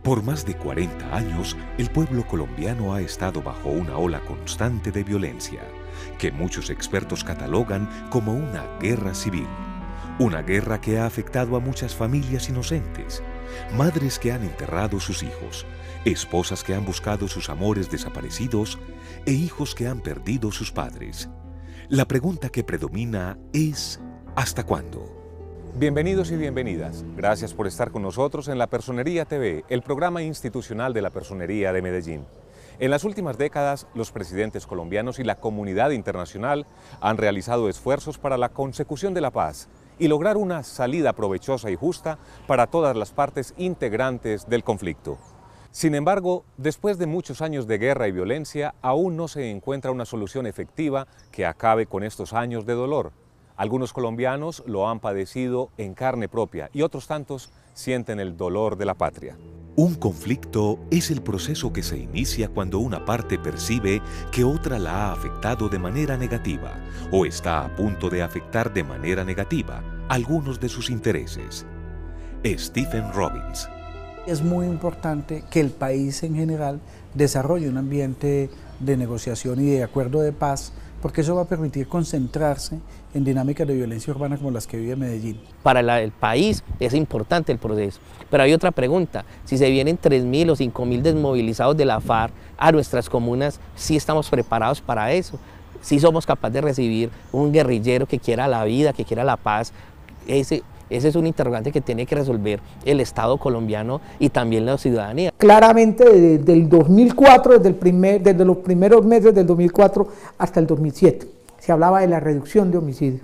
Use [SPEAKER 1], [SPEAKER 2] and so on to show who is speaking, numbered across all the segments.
[SPEAKER 1] Por más de 40 años, el pueblo colombiano ha estado bajo una ola constante de violencia, que muchos expertos catalogan como una guerra civil. Una guerra que ha afectado a muchas familias inocentes, madres que han enterrado sus hijos, esposas que han buscado sus amores desaparecidos e hijos que han perdido sus padres. La pregunta que predomina es ¿hasta cuándo?
[SPEAKER 2] Bienvenidos y bienvenidas. Gracias por estar con nosotros en La Personería TV, el programa institucional de la Personería de Medellín. En las últimas décadas, los presidentes colombianos y la comunidad internacional han realizado esfuerzos para la consecución de la paz y lograr una salida provechosa y justa para todas las partes integrantes del conflicto. Sin embargo, después de muchos años de guerra y violencia, aún no se encuentra una solución efectiva que acabe con estos años de dolor. Algunos colombianos lo han padecido en carne propia y otros tantos sienten el dolor de la patria.
[SPEAKER 1] Un conflicto es el proceso que se inicia cuando una parte percibe que otra la ha afectado de manera negativa o está a punto de afectar de manera negativa algunos de sus intereses. Stephen Robbins.
[SPEAKER 3] Es muy importante que el país en general desarrolle un ambiente de negociación y de acuerdo de paz, porque eso va a permitir concentrarse en dinámicas de violencia urbana como las que vive Medellín.
[SPEAKER 4] Para el país es importante el proceso, pero hay otra pregunta: si se vienen 3.000 o 5.000 desmovilizados de la FARC a nuestras comunas, ¿sí estamos preparados para eso? ¿Sí somos capaces de recibir un guerrillero que quiera la vida, que quiera la paz? Ese es un interrogante que tiene que resolver el Estado colombiano y también la ciudadanía.
[SPEAKER 5] Claramente desde el 2004, desde los primeros meses del 2004 hasta el 2007, se hablaba de la reducción de homicidios.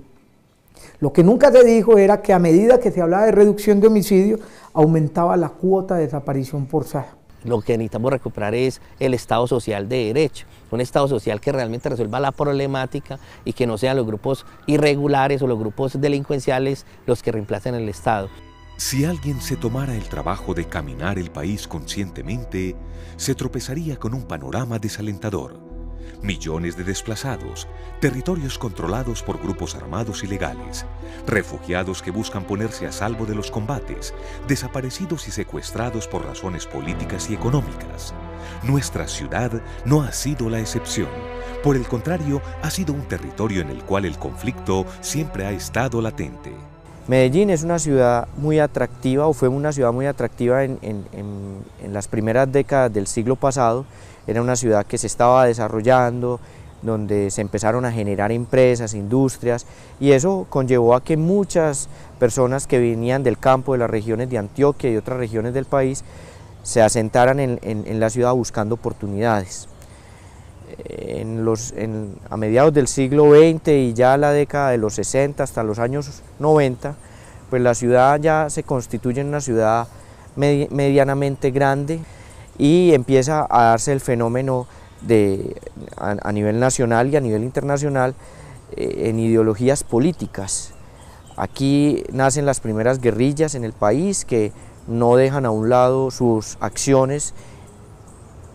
[SPEAKER 5] Lo que nunca se dijo era que a medida que se hablaba de reducción de homicidios, aumentaba la cuota de desaparición forzada.
[SPEAKER 4] Lo que necesitamos recuperar es el Estado social de derecho, un Estado social que realmente resuelva la problemática y que no sean los grupos irregulares o los grupos delincuenciales los que reemplacen el Estado.
[SPEAKER 1] Si alguien se tomara el trabajo de caminar el país conscientemente, se tropezaría con un panorama desalentador. Millones de desplazados, territorios controlados por grupos armados ilegales, refugiados que buscan ponerse a salvo de los combates, desaparecidos y secuestrados por razones políticas y económicas. Nuestra ciudad no ha sido la excepción. Por el contrario, ha sido un territorio en el cual el conflicto siempre ha estado latente.
[SPEAKER 6] Medellín es una ciudad muy atractiva, o fue una ciudad muy atractiva en las primeras décadas del siglo pasado. Era una ciudad que se estaba desarrollando, donde se empezaron a generar empresas, industrias, y eso conllevó a que muchas personas que venían del campo, de las regiones de Antioquia y otras regiones del país, se asentaran en la ciudad buscando oportunidades. A mediados del siglo XX y ya la década de los 60 hasta los años 90, pues la ciudad ya se constituye en una ciudad medianamente grande y empieza a darse el fenómeno a nivel nacional y a nivel internacional en ideologías políticas. Aquí nacen las primeras guerrillas en el país que no dejan a un lado sus acciones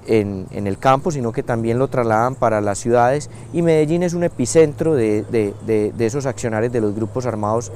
[SPEAKER 6] en el campo, sino que también lo trasladan para las ciudades, y Medellín es un epicentro de esos accionarios de los grupos armados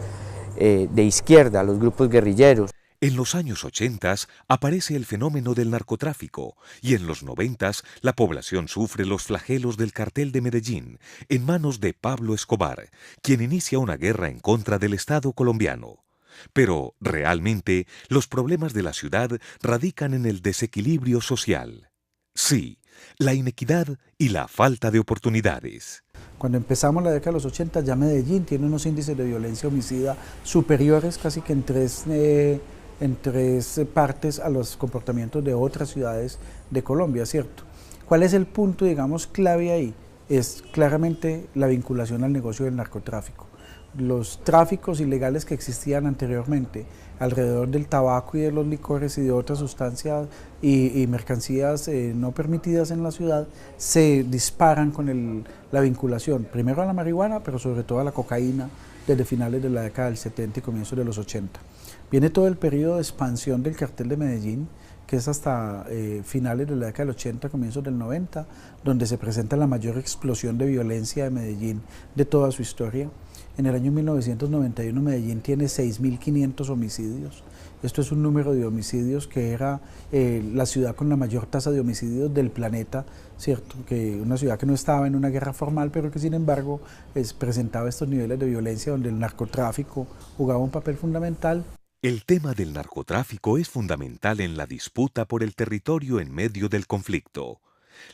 [SPEAKER 6] de izquierda, los grupos guerrilleros.
[SPEAKER 1] En los años 80 aparece el fenómeno del narcotráfico y en los 90 la población sufre los flagelos del cartel de Medellín en manos de Pablo Escobar, quien inicia una guerra en contra del Estado colombiano. Pero, realmente, los problemas de la ciudad radican en el desequilibrio social. Sí, la inequidad y la falta de oportunidades.
[SPEAKER 3] Cuando empezamos la década de los 80, ya Medellín tiene unos índices de violencia homicida superiores casi que en tres partes a los comportamientos de otras ciudades de Colombia, ¿cierto? ¿Cuál es el punto, digamos, clave ahí? Es claramente la vinculación al negocio del narcotráfico. Los tráficos ilegales que existían anteriormente alrededor del tabaco y de los licores y de otras sustancias y mercancías no permitidas en la ciudad se disparan con la vinculación, primero a la marihuana, pero sobre todo a la cocaína desde finales de la década del 70 y comienzos de los 80. Viene todo el periodo de expansión del cartel de Medellín, que es hasta finales de la década del 80, comienzos del 90, donde se presenta la mayor explosión de violencia de Medellín de toda su historia. En el año 1991 Medellín tiene 6.500 homicidios. Esto es un número de homicidios que era la ciudad con la mayor tasa de homicidios del planeta, ¿cierto? Que una ciudad que no estaba en una guerra formal, pero que sin embargo presentaba estos niveles de violencia donde el narcotráfico jugaba un papel fundamental.
[SPEAKER 1] El tema del narcotráfico es fundamental en la disputa por el territorio en medio del conflicto.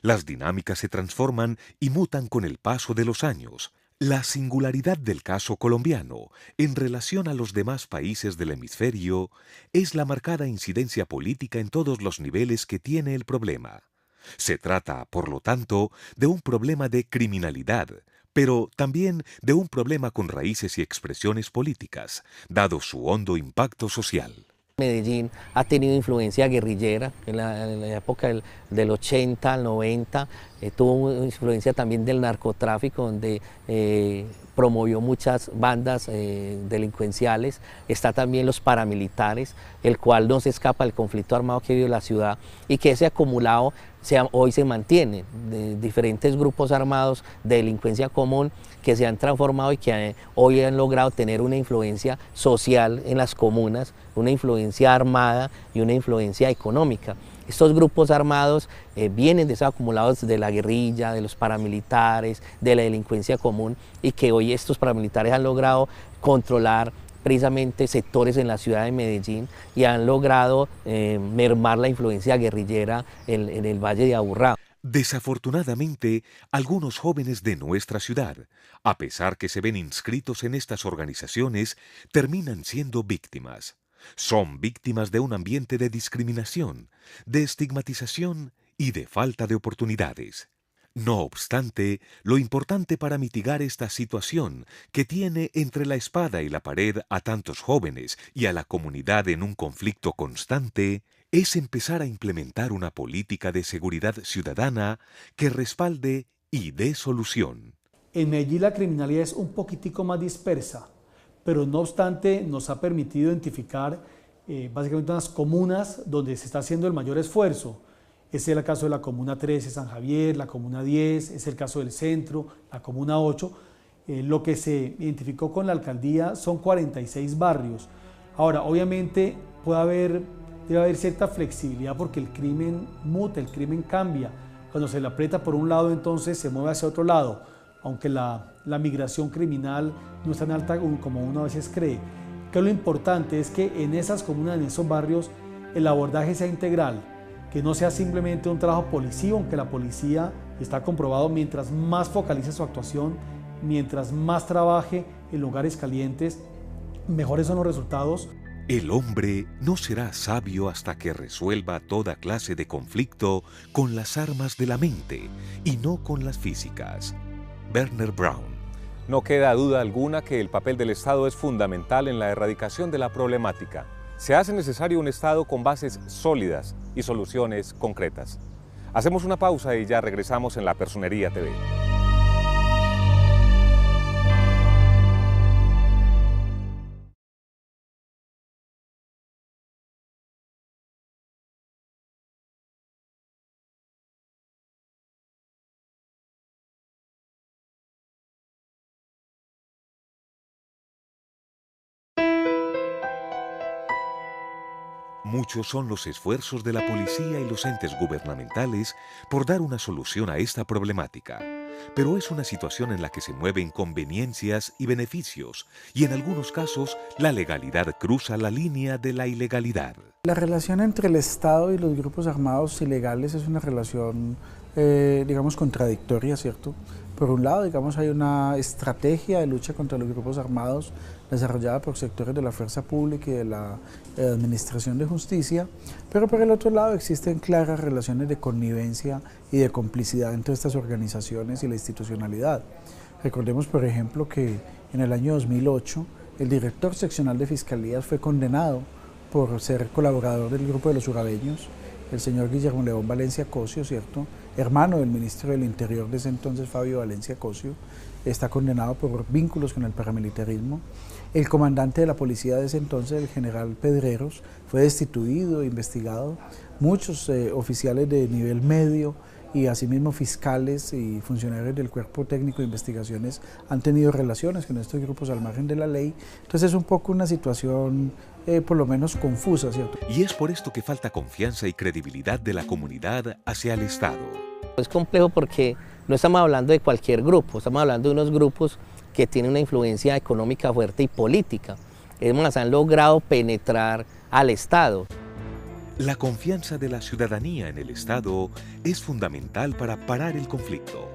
[SPEAKER 1] Las dinámicas se transforman y mutan con el paso de los años. La singularidad del caso colombiano en relación a los demás países del hemisferio es la marcada incidencia política en todos los niveles que tiene el problema. Se trata, por lo tanto, de un problema de criminalidad, pero también de un problema con raíces y expresiones políticas, dado su hondo impacto social.
[SPEAKER 4] Medellín ha tenido influencia guerrillera en la época del 80 al 90, tuvo influencia también del narcotráfico, donde promovió muchas bandas delincuenciales. Está también los paramilitares, el cual no se escapa del conflicto armado que vive la ciudad y que ese acumulado hoy se mantiene, de diferentes grupos armados de delincuencia común que se han transformado y que hoy han logrado tener una influencia social en las comunas, una influencia armada y una influencia económica. Estos grupos armados vienen de esos acumulados de la guerrilla, de los paramilitares, de la delincuencia común, y que hoy estos paramilitares han logrado controlar precisamente sectores en la ciudad de Medellín y han logrado mermar la influencia guerrillera en el Valle de Aburrá.
[SPEAKER 1] Desafortunadamente, algunos jóvenes de nuestra ciudad, a pesar que se ven inscritos en estas organizaciones, terminan siendo víctimas. Son víctimas de un ambiente de discriminación, de estigmatización y de falta de oportunidades. No obstante, lo importante para mitigar esta situación que tiene entre la espada y la pared a tantos jóvenes y a la comunidad en un conflicto constante es empezar a implementar una política de seguridad ciudadana que respalde y dé solución.
[SPEAKER 7] En Medellín la criminalidad es un poquitico más dispersa, pero no obstante nos ha permitido identificar básicamente unas comunas donde se está haciendo el mayor esfuerzo. Ese es el caso de la Comuna 13, San Javier, la Comuna 10, es el caso del Centro, la Comuna 8. Lo que se identificó con la alcaldía son 46 barrios. Ahora, obviamente debe haber cierta flexibilidad porque el crimen muta, el crimen cambia. Cuando se le aprieta por un lado, entonces se mueve hacia otro lado, aunque la migración criminal no es tan alta como uno a veces cree. Que lo importante es que en esas comunas, en esos barrios, el abordaje sea integral, que no sea simplemente un trabajo policivo, aunque la policía está comprobado, mientras más focalice su actuación, mientras más trabaje en lugares calientes, mejores son los resultados.
[SPEAKER 1] El hombre no será sabio hasta que resuelva toda clase de conflicto con las armas de la mente y no con las físicas. Werner Braun.
[SPEAKER 2] No queda duda alguna que el papel del Estado es fundamental en la erradicación de la problemática. Se hace necesario un Estado con bases sólidas y soluciones concretas. Hacemos una pausa y ya regresamos en La Personería TV.
[SPEAKER 1] Muchos son los esfuerzos de la policía y los entes gubernamentales por dar una solución a esta problemática, pero es una situación en la que se mueven conveniencias y beneficios, y en algunos casos la legalidad cruza la línea de la ilegalidad.
[SPEAKER 3] La relación entre el Estado y los grupos armados ilegales es una relación, digamos, contradictoria, ¿cierto? Por un lado, digamos, hay una estrategia de lucha contra los grupos armados desarrollada por sectores de la fuerza pública y de la administración de justicia, pero por el otro lado existen claras relaciones de connivencia y de complicidad entre estas organizaciones y la institucionalidad. Recordemos, por ejemplo, que en el año 2008 el director seccional de Fiscalías fue condenado por ser colaborador del grupo de los urabeños, el señor Guillermo León Valencia Cosio, ¿cierto?, hermano del ministro del Interior de ese entonces, Fabio Valencia Cosio, está condenado por vínculos con el paramilitarismo. El comandante de la policía de ese entonces, el general Pedreros, fue destituido e investigado. Muchos oficiales de nivel medio y asimismo fiscales y funcionarios del Cuerpo Técnico de Investigaciones han tenido relaciones con estos grupos al margen de la ley. Entonces es un poco una situación por lo menos confusa, ¿cierto?
[SPEAKER 1] Y es por esto que falta confianza y credibilidad de la comunidad hacia el Estado.
[SPEAKER 4] Es complejo porque no estamos hablando de cualquier grupo, estamos hablando de unos grupos que tienen una influencia económica fuerte y política. Es más, han logrado penetrar al Estado.
[SPEAKER 1] La confianza de la ciudadanía en el Estado es fundamental para parar el conflicto.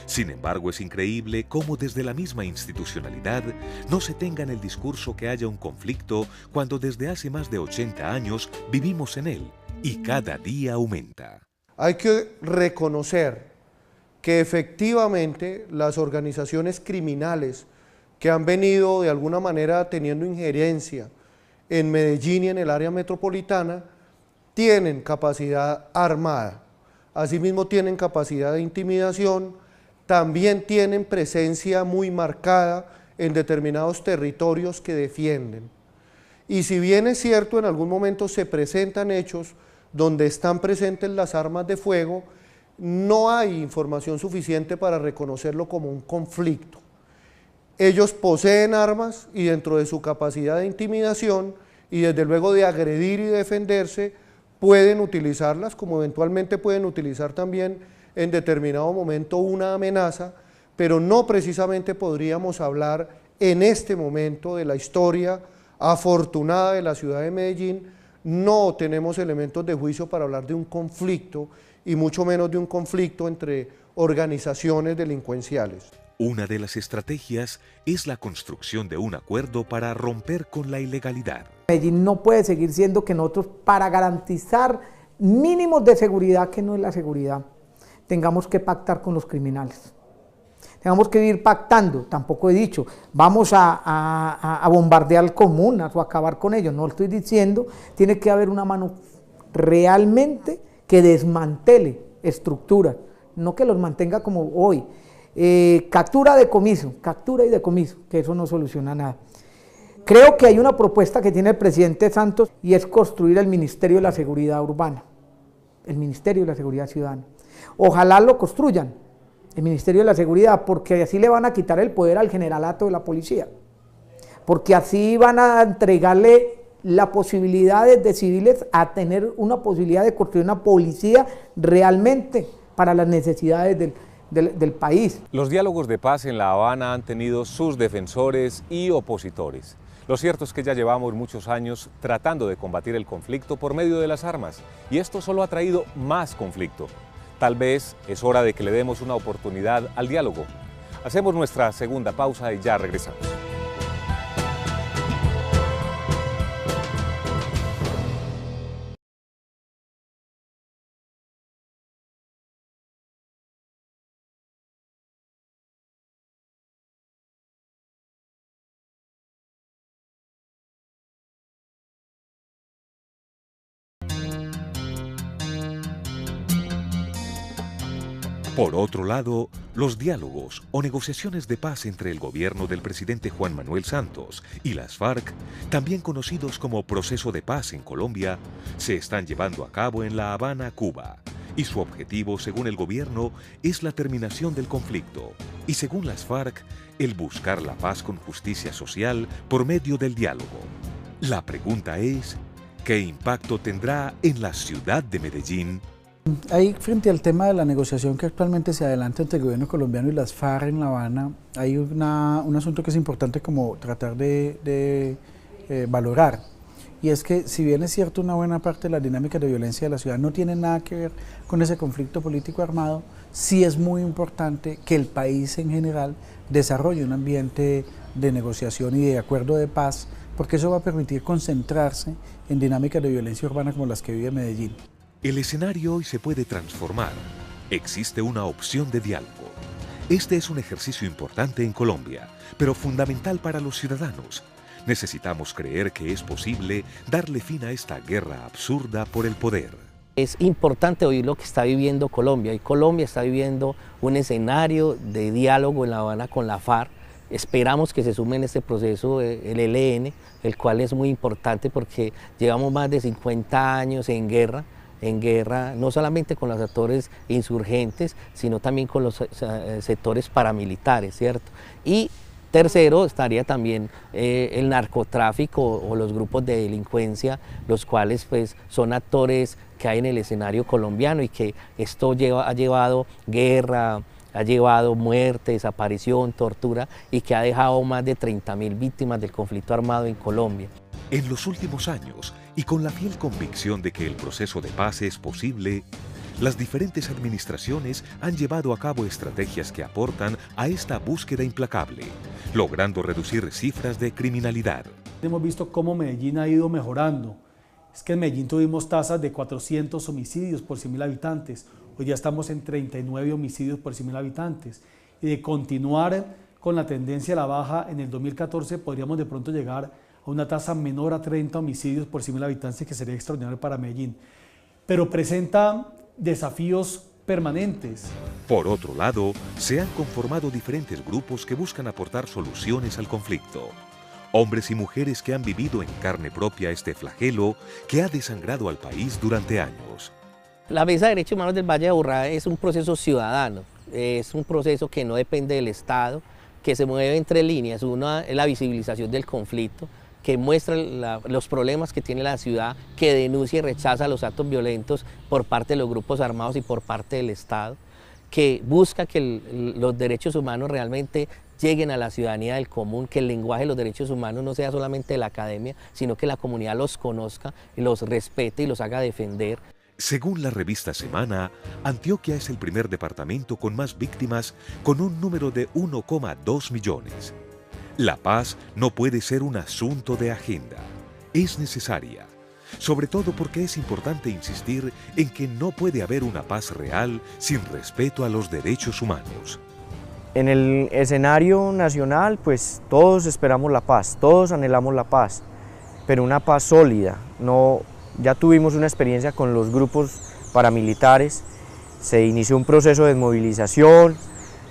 [SPEAKER 1] Sin embargo, es increíble cómo desde la misma institucionalidad no se tenga en el discurso que haya un conflicto cuando desde hace más de 80 años vivimos en él y cada día aumenta.
[SPEAKER 8] Hay que reconocer que efectivamente las organizaciones criminales que han venido de alguna manera teniendo injerencia en Medellín y en el área metropolitana tienen capacidad armada, asimismo tienen capacidad de intimidación, también tienen presencia muy marcada en determinados territorios que defienden. Y si bien es cierto, en algún momento se presentan hechos donde están presentes las armas de fuego, no hay información suficiente para reconocerlo como un conflicto. Ellos poseen armas y dentro de su capacidad de intimidación y desde luego de agredir y defenderse, pueden utilizarlas como eventualmente pueden utilizar también en determinado momento una amenaza, pero no precisamente podríamos hablar en este momento de la historia afortunada de la ciudad de Medellín. No tenemos elementos de juicio para hablar de un conflicto y mucho menos de un conflicto entre organizaciones delincuenciales.
[SPEAKER 1] Una de las estrategias es la construcción de un acuerdo para romper con la ilegalidad.
[SPEAKER 5] Medellín no puede seguir siendo que nosotros, para garantizar mínimos de seguridad, que no es la seguridad, tengamos que pactar con los criminales. Tengamos que ir pactando, tampoco he dicho, vamos a bombardear comunas o acabar con ellos, no lo estoy diciendo, tiene que haber una mano realmente que desmantele estructuras, no que los mantenga como hoy. Captura y decomiso, que eso no soluciona nada. Creo que hay una propuesta que tiene el presidente Santos y es construir el Ministerio de la Seguridad Urbana, el Ministerio de la Seguridad Ciudadana. Ojalá lo construyan, el Ministerio de la Seguridad, porque así le van a quitar el poder al generalato de la policía, porque así van a entregarle la posibilidad de civiles a tener una posibilidad de construir una policía realmente para las necesidades del país.
[SPEAKER 2] Los diálogos de paz en La Habana han tenido sus defensores y opositores. Lo cierto es que ya llevamos muchos años tratando de combatir el conflicto por medio de las armas, y esto solo ha traído más conflicto. Tal vez es hora de que le demos una oportunidad al diálogo. Hacemos nuestra segunda pausa y ya regresamos.
[SPEAKER 1] Por otro lado, los diálogos o negociaciones de paz entre el gobierno del presidente Juan Manuel Santos y las FARC, también conocidos como Proceso de Paz en Colombia, se están llevando a cabo en La Habana, Cuba, y su objetivo, según el gobierno, es la terminación del conflicto, y según las FARC, el buscar la paz con justicia social por medio del diálogo. La pregunta es, ¿qué impacto tendrá en la ciudad de Medellín?
[SPEAKER 3] Ahí, frente al tema de la negociación que actualmente se adelanta entre el gobierno colombiano y las FARC en La Habana, hay un asunto que es importante como tratar de valorar, y es que si bien es cierto una buena parte de las dinámicas de violencia de la ciudad no tiene nada que ver con ese conflicto político armado, sí es muy importante que el país en general desarrolle un ambiente de negociación y de acuerdo de paz, porque eso va a permitir concentrarse en dinámicas de violencia urbana como las que vive Medellín.
[SPEAKER 1] El escenario hoy se puede transformar. Existe una opción de diálogo. Este es un ejercicio importante en Colombia, pero fundamental para los ciudadanos. Necesitamos creer que es posible darle fin a esta guerra absurda por el poder.
[SPEAKER 4] Es importante oír lo que está viviendo Colombia, y Colombia está viviendo un escenario de diálogo en La Habana con la FARC. Esperamos que se sume en este proceso el ELN, el cual es muy importante porque llevamos más de 50 años en guerra. en guerra, no solamente con los actores insurgentes, sino también con los sectores paramilitares, ¿cierto? Y tercero, estaría también el narcotráfico o los grupos de delincuencia, los cuales pues son actores que hay en el escenario colombiano y que esto ha llevado guerra, ha llevado muerte, desaparición, tortura y que ha dejado más de 30.000 víctimas del conflicto armado en Colombia.
[SPEAKER 1] En los últimos años, y con la fiel convicción de que el proceso de paz es posible, las diferentes administraciones han llevado a cabo estrategias que aportan a esta búsqueda implacable, logrando reducir cifras de criminalidad.
[SPEAKER 7] Hemos visto cómo Medellín ha ido mejorando. Es que en Medellín tuvimos tasas de 400 homicidios por 100.000 habitantes. Hoy ya estamos en 39 homicidios por 100.000 habitantes. Y de continuar con la tendencia a la baja, en el 2014 podríamos de pronto llegar a una tasa menor a 30 homicidios por 100.000 habitantes, que sería extraordinario para Medellín. Pero presenta desafíos permanentes.
[SPEAKER 1] Por otro lado, se han conformado diferentes grupos que buscan aportar soluciones al conflicto. Hombres y mujeres que han vivido en carne propia este flagelo que ha desangrado al país durante años.
[SPEAKER 4] La Mesa de Derechos Humanos del Valle de Aburrá es un proceso ciudadano, es un proceso que no depende del Estado, que se mueve entre líneas. Una es la visibilización del conflicto, que muestra los problemas que tiene la ciudad, que denuncia y rechaza los actos violentos por parte de los grupos armados y por parte del Estado, que busca que los derechos humanos realmente lleguen a la ciudadanía del común, que el lenguaje de los derechos humanos no sea solamente de la academia, sino que la comunidad los conozca, los respete y los haga defender.
[SPEAKER 1] Según la revista Semana, Antioquia es el primer departamento con más víctimas, con un número de 1,2 millones. La paz no puede ser un asunto de agenda, es necesaria, sobre todo porque es importante insistir en que no puede haber una paz real sin respeto a los derechos humanos.
[SPEAKER 6] En el escenario nacional, pues todos esperamos la paz, todos anhelamos la paz, pero una paz sólida. Ya tuvimos una experiencia con los grupos paramilitares, se inició un proceso de desmovilización,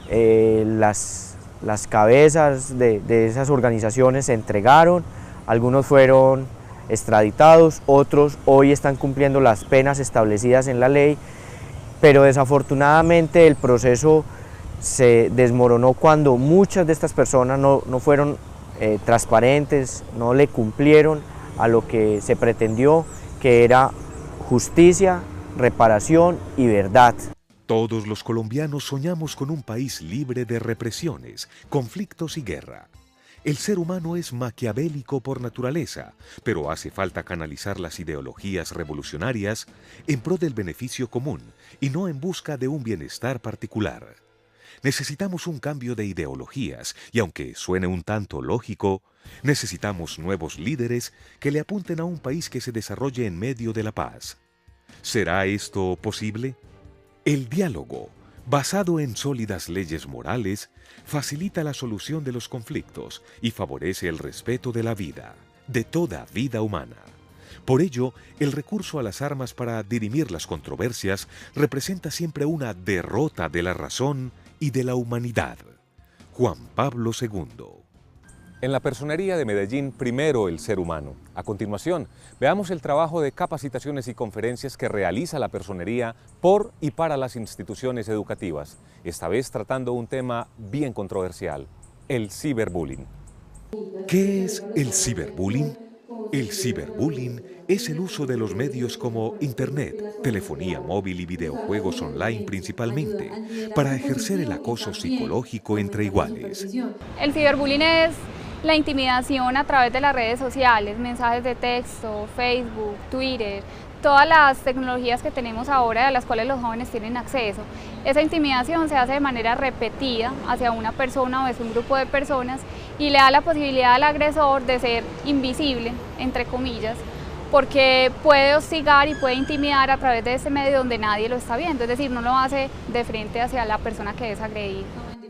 [SPEAKER 6] las cabezas de esas organizaciones se entregaron, algunos fueron extraditados, otros hoy están cumpliendo las penas establecidas en la ley, pero desafortunadamente el proceso se desmoronó cuando muchas de estas personas no fueron transparentes, no le cumplieron a lo que se pretendió, que era justicia, reparación y verdad.
[SPEAKER 1] Todos los colombianos soñamos con un país libre de represiones, conflictos y guerra. El ser humano es maquiavélico por naturaleza, pero hace falta canalizar las ideologías revolucionarias en pro del beneficio común y no en busca de un bienestar particular. Necesitamos un cambio de ideologías y, aunque suene un tanto lógico, necesitamos nuevos líderes que le apunten a un país que se desarrolle en medio de la paz. ¿Será esto posible? El diálogo, basado en sólidas leyes morales, facilita la solución de los conflictos y favorece el respeto de la vida, de toda vida humana. Por ello, el recurso a las armas para dirimir las controversias representa siempre una derrota de la razón y de la humanidad. Juan Pablo II.
[SPEAKER 2] En la Personería de Medellín, primero el ser humano. A continuación, veamos el trabajo de capacitaciones y conferencias que realiza la Personería por y para las instituciones educativas, esta vez tratando un tema bien controversial, el ciberbullying.
[SPEAKER 1] ¿Qué es el ciberbullying? El ciberbullying es el uso de los medios como Internet, telefonía móvil y videojuegos online principalmente, para ejercer el acoso psicológico entre iguales.
[SPEAKER 9] El ciberbullying es la intimidación a través de las redes sociales, mensajes de texto, Facebook, Twitter, todas las tecnologías que tenemos ahora a las cuales los jóvenes tienen acceso. Esa intimidación se hace de manera repetida hacia una persona o hacia un grupo de personas y le da la posibilidad al agresor de ser invisible, entre comillas, porque puede hostigar y puede intimidar a través de ese medio donde nadie lo está viendo, es decir, no lo hace de frente hacia la persona que es agredida.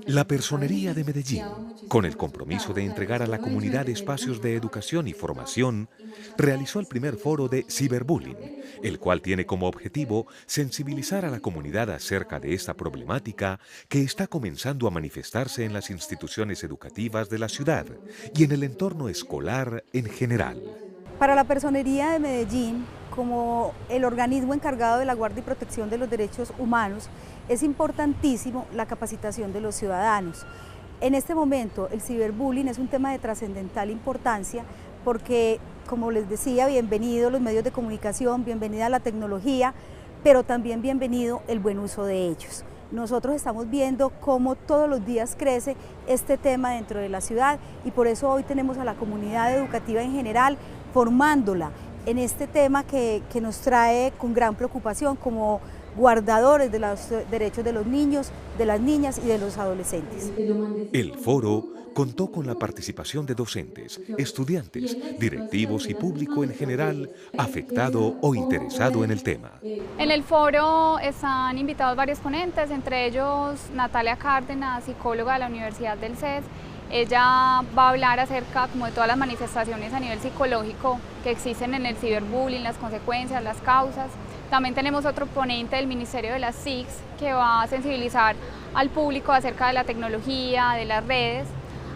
[SPEAKER 1] La Personería de Medellín, con el compromiso de entregar a la comunidad espacios de educación y formación, realizó el primer foro de ciberbullying, el cual tiene como objetivo sensibilizar a la comunidad acerca de esta problemática que está comenzando a manifestarse en las instituciones educativas de la ciudad y en el entorno escolar en general.
[SPEAKER 10] Para la Personería de Medellín, como el organismo encargado de la guardia y protección de los derechos humanos, es importantísimo la capacitación de los ciudadanos. En este momento el ciberbullying es un tema de trascendental importancia porque, como les decía, bienvenidos los medios de comunicación, bienvenida la tecnología, pero también bienvenido el buen uso de ellos. Nosotros estamos viendo cómo todos los días crece este tema dentro de la ciudad y por eso hoy tenemos a la comunidad educativa en general formándola en este tema que nos trae con gran preocupación como guardadores de los derechos de los niños, de las niñas y de los adolescentes.
[SPEAKER 1] El foro contó con la participación de docentes, estudiantes, directivos y público en general afectado o interesado en el tema.
[SPEAKER 9] En el foro están invitados varios ponentes, entre ellos Natalia Cárdenas, psicóloga de la Universidad del CES. Ella va a hablar acerca como de todas las manifestaciones a nivel psicológico que existen en el ciberbullying, las consecuencias, las causas. También tenemos otro ponente del Ministerio de las TICs que va a sensibilizar al público acerca de la tecnología, de las redes.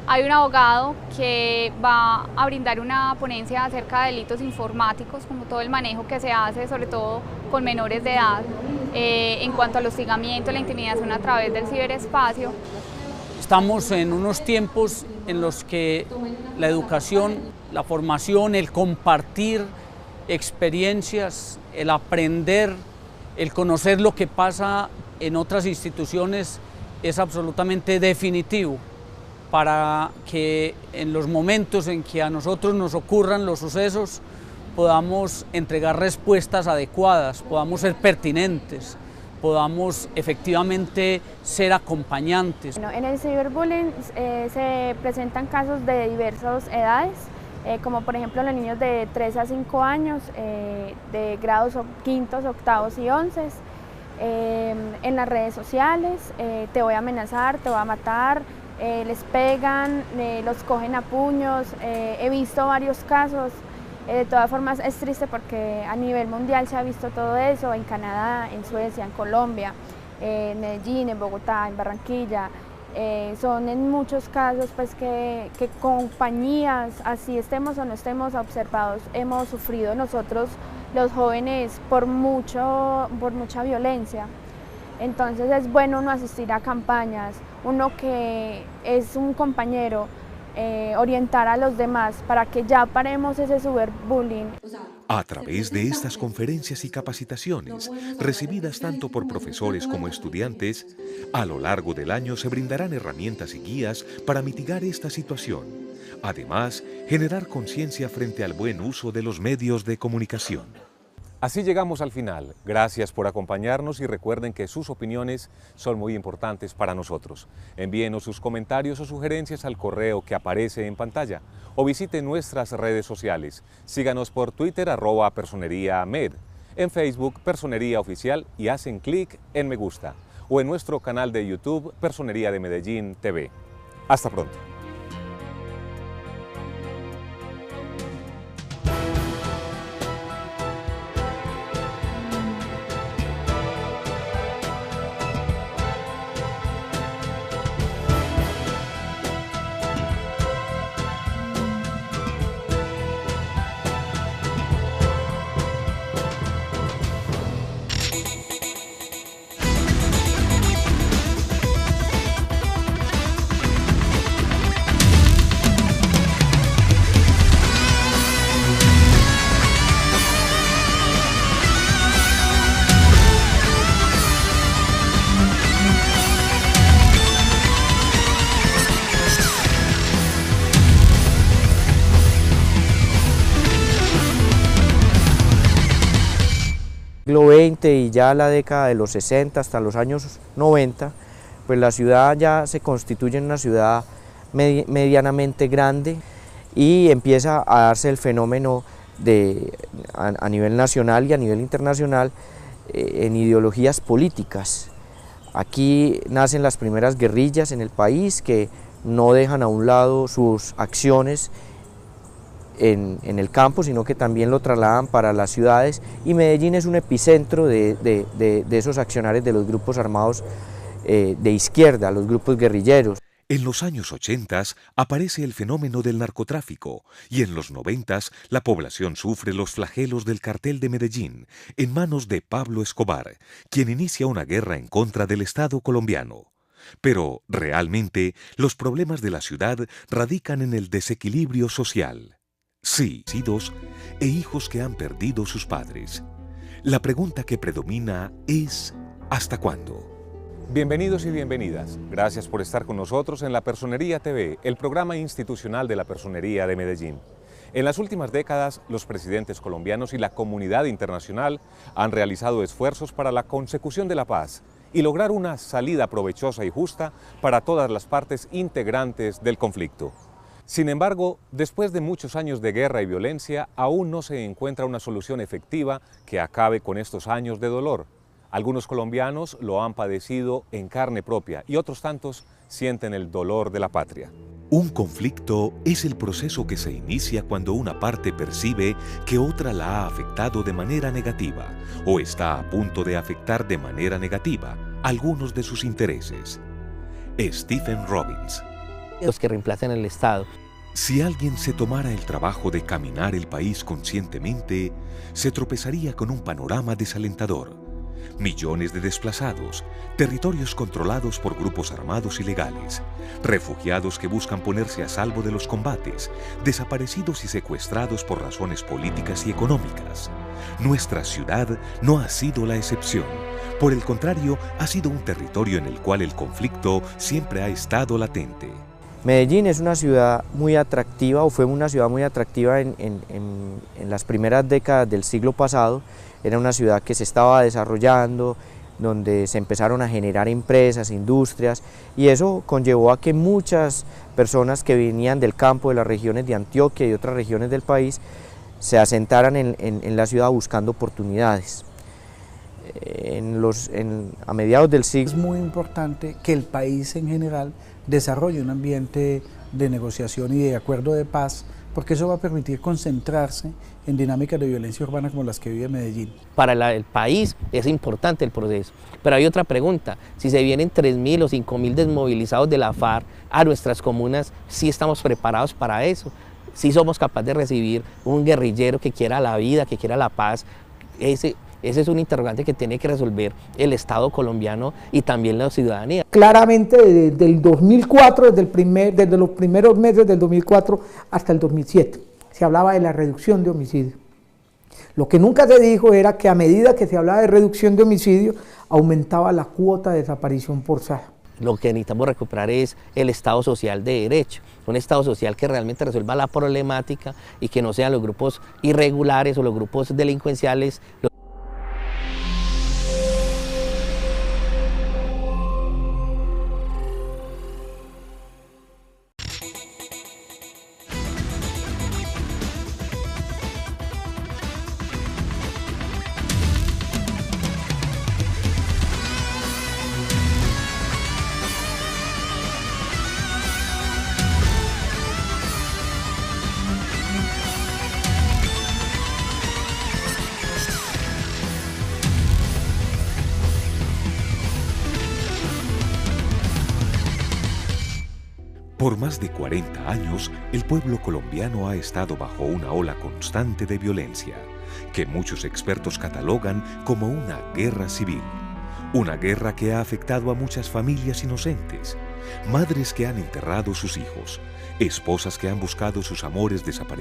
[SPEAKER 9] Hay un abogado que va a brindar una ponencia acerca de delitos informáticos, como todo el manejo que se hace, sobre todo con menores de edad, en cuanto al hostigamiento, la intimidación a través del ciberespacio.
[SPEAKER 11] Estamos en unos tiempos en los que la educación, la formación, el compartir experiencias, el aprender, el conocer lo que pasa en otras instituciones es absolutamente definitivo para que en los momentos en que a nosotros nos ocurran los sucesos podamos entregar respuestas adecuadas, podamos ser pertinentes, podamos efectivamente ser acompañantes.
[SPEAKER 12] Bueno, en el ciberbullying se presentan casos de diversas edades, como por ejemplo los niños de 3 a 5 años, de grados quintos, octavos y 11. En las redes sociales, te voy a amenazar, te voy a matar, les pegan, los cogen a puños, he visto varios casos. De todas formas es triste porque a nivel mundial se ha visto todo eso, en Canadá, en Suecia, en Colombia, en Medellín, en Bogotá, en Barranquilla. Son en muchos casos pues que compañías, así estemos o no estemos observados, hemos sufrido nosotros los jóvenes por mucha violencia. Entonces es bueno uno asistir a campañas, uno que es un compañero, orientar a los demás para que ya paremos ese ciberbullying.
[SPEAKER 1] A través de estas conferencias y capacitaciones, recibidas tanto por profesores como estudiantes, a lo largo del año se brindarán herramientas y guías para mitigar esta situación. Además, generar conciencia frente al buen uso de los medios de comunicación.
[SPEAKER 2] Así llegamos al final. Gracias por acompañarnos y recuerden que sus opiniones son muy importantes para nosotros. Envíenos sus comentarios o sugerencias al correo que aparece en pantalla o visite nuestras redes sociales. Síganos por Twitter @personeriamed, en Facebook Personería Oficial y hacen clic en me gusta o en nuestro canal de YouTube Personería de Medellín TV. Hasta pronto.
[SPEAKER 6] Siglo XX y ya la década de los 60 hasta los años 90, pues la ciudad ya se constituye en una ciudad medianamente grande y empieza a darse el fenómeno a nivel nacional y a nivel internacional en ideologías políticas. Aquí nacen las primeras guerrillas en el país que no dejan a un lado sus acciones en el campo, sino que también lo trasladan para las ciudades, y Medellín es un epicentro de esos accionarios de los grupos armados de izquierda, los grupos guerrilleros.
[SPEAKER 1] En los años 80 aparece el fenómeno del narcotráfico y en los 90 la población sufre los flagelos del cartel de Medellín en manos de Pablo Escobar, quien inicia una guerra en contra del Estado colombiano. Pero, realmente, los problemas de la ciudad radican en el desequilibrio social. Sí, hijos e hijos que han perdido sus padres. La pregunta que predomina es ¿hasta cuándo?
[SPEAKER 2] Bienvenidos y bienvenidas. Gracias por estar con nosotros en La Personería TV, el programa institucional de la Personería de Medellín. En las últimas décadas, los presidentes colombianos y la comunidad internacional han realizado esfuerzos para la consecución de la paz y lograr una salida provechosa y justa para todas las partes integrantes del conflicto. Sin embargo, después de muchos años de guerra y violencia, aún no se encuentra una solución efectiva que acabe con estos años de dolor. Algunos colombianos lo han padecido en carne propia y otros tantos sienten el dolor de la patria.
[SPEAKER 1] Un conflicto es el proceso que se inicia cuando una parte percibe que otra la ha afectado de manera negativa o está a punto de afectar de manera negativa algunos de sus intereses. Stephen Robbins.
[SPEAKER 4] Los que reemplacen el Estado.
[SPEAKER 1] Si alguien se tomara el trabajo de caminar el país conscientemente, se tropezaría con un panorama desalentador. Millones de desplazados, territorios controlados por grupos armados ilegales, refugiados que buscan ponerse a salvo de los combates, desaparecidos y secuestrados por razones políticas y económicas. Nuestra ciudad no ha sido la excepción. Por el contrario, ha sido un territorio en el cual el conflicto siempre ha estado latente.
[SPEAKER 6] Medellín es una ciudad muy atractiva, o fue una ciudad muy atractiva en las primeras décadas del siglo pasado. Era una ciudad que se estaba desarrollando, donde se empezaron a generar empresas, industrias, y eso conllevó a que muchas personas que venían del campo, de las regiones de Antioquia y otras regiones del país, se asentaran en la ciudad buscando oportunidades. A mediados del siglo...
[SPEAKER 3] Es muy importante que el país en general desarrolle un ambiente de negociación y de acuerdo de paz, porque eso va a permitir concentrarse en dinámicas de violencia urbana como las que vive Medellín.
[SPEAKER 4] Para el país es importante el proceso, pero hay otra pregunta: si se vienen 3.000 o 5.000 desmovilizados de la FARC a nuestras comunas, ¿sí estamos preparados para eso? ¿Sí somos capaces de recibir un guerrillero que quiera la vida, que quiera la paz? Ese es un interrogante que tiene que resolver el Estado colombiano y también la ciudadanía.
[SPEAKER 5] Claramente desde el 2004, desde los primeros meses del 2004 hasta el 2007, se hablaba de la reducción de homicidios. Lo que nunca se dijo era que a medida que se hablaba de reducción de homicidios, aumentaba la cuota de desaparición forzada.
[SPEAKER 4] Lo que necesitamos recuperar es el Estado social de derecho, un Estado social que realmente resuelva la problemática y que no sean los grupos irregulares o los grupos delincuenciales.
[SPEAKER 1] Por más de 40 años, el pueblo colombiano ha estado bajo una ola constante de violencia, que muchos expertos catalogan como una guerra civil. Una guerra que ha afectado a muchas familias inocentes, madres que han enterrado sus hijos, esposas que han buscado sus amores desaparecidos.